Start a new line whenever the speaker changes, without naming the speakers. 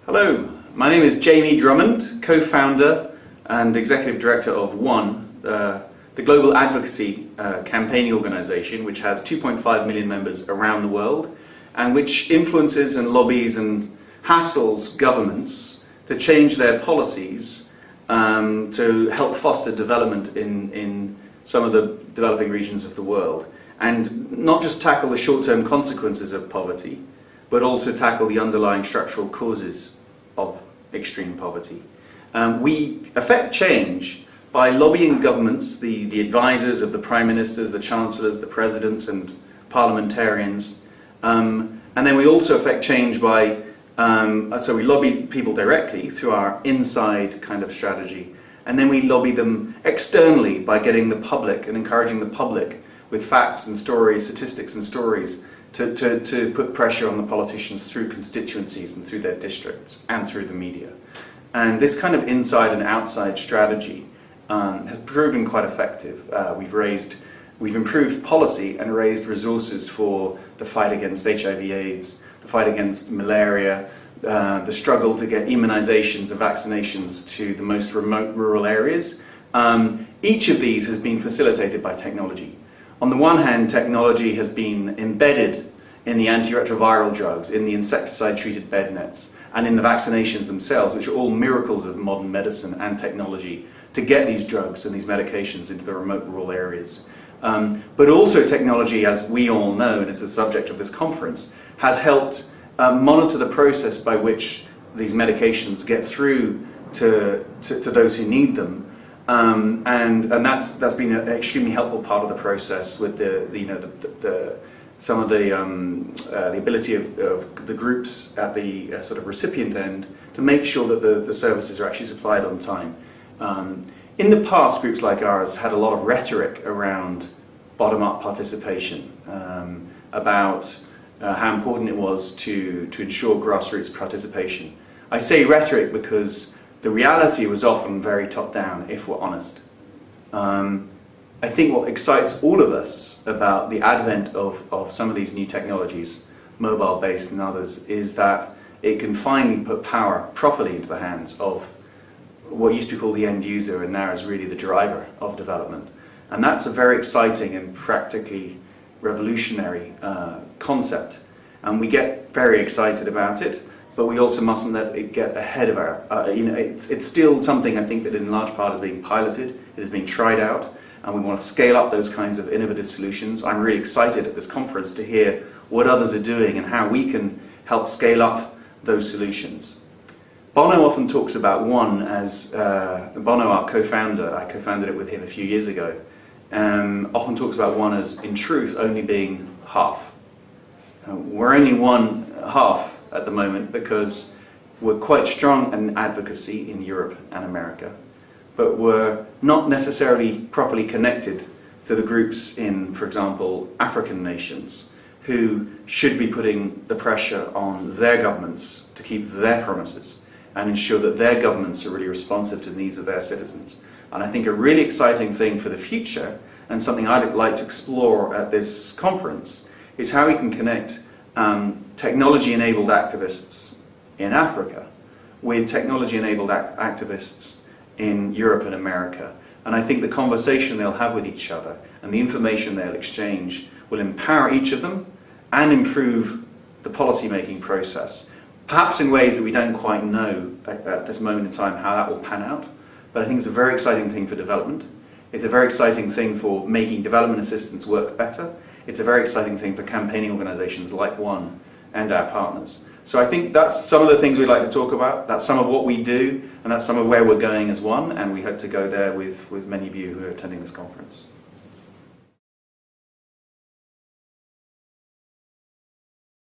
Hello, my name is Jamie Drummond, co-founder and executive director of One, the global advocacy campaigning organisation which has 2.5 million members around the world and which influences and lobbies and hassles governments to change their policies to help foster development in some of the developing regions of the world, and not just tackle the short-term consequences of poverty, but also tackle the underlying structural causes of extreme poverty. We affect change by lobbying governments, the advisors of the prime ministers, the chancellors, the presidents and parliamentarians, and then we also affect change by, so we lobby people directly through our inside kind of strategy, and then we lobby them externally by getting the public and encouraging the public with facts and stories, statistics and stories, to put pressure on the politicians through constituencies and through their districts and through the media. And this kind of inside and outside strategy has proven quite effective. We've improved policy and raised resources for the fight against HIV/AIDS, the fight against malaria, the struggle to get immunizations and vaccinations to the most remote rural areas. Each of these has been facilitated by technology. On the one hand, technology has been embedded in the antiretroviral drugs, in the insecticide-treated bed nets, and in the vaccinations themselves, which are all miracles of modern medicine and technology to get these drugs and these medications into the remote rural areas. But also technology, as we all know, and it's the subject of this conference, has helped monitor the process by which these medications get through to those who need them. And that's been an extremely helpful part of the process with the ability of the groups at the sort of recipient end to make sure that the services are actually supplied on time. In the past, groups like ours had a lot of rhetoric around bottom-up participation, about how important it was to ensure grassroots participation. I say rhetoric because the reality was often very top-down, if we're honest. I think what excites all of us about the advent of some of these new technologies, mobile-based and others, is that it can finally put power properly into the hands of what used to be called the end user and now is really the driver of development. And that's a very exciting and practically revolutionary concept. And we get very excited about it. But we also mustn't let it get ahead of our, it's still something I think that in large part is being piloted, it is being tried out, and we want to scale up those kinds of innovative solutions. I'm really excited at this conference to hear what others are doing and how we can help scale up those solutions. Bono often talks about One as, Bono, our co-founder, I co-founded it with him a few years ago, often talks about One as, in truth, only being half. We're only one half at the moment because we're quite strong in advocacy in Europe and America, but we're not necessarily properly connected to the groups in, for example, African nations who should be putting the pressure on their governments to keep their promises and ensure that their governments are really responsive to the needs of their citizens. And I think a really exciting thing for the future, and something I'd like to explore at this conference, is how we can connect technology-enabled activists in Africa with technology-enabled activists in Europe and America. And I think the conversation they'll have with each other and the information they'll exchange will empower each of them and improve the policy-making process. Perhaps in ways that we don't quite know at this moment in time how that will pan out, but I think it's a very exciting thing for development. It's a very exciting thing for making development assistance work better. It's a very exciting thing for campaigning organisations like One and our partners. So I think that's some of the things we'd like to talk about. That's some of what we do, and that's some of where we're going as One, and we hope to go there with many of you who are attending this conference.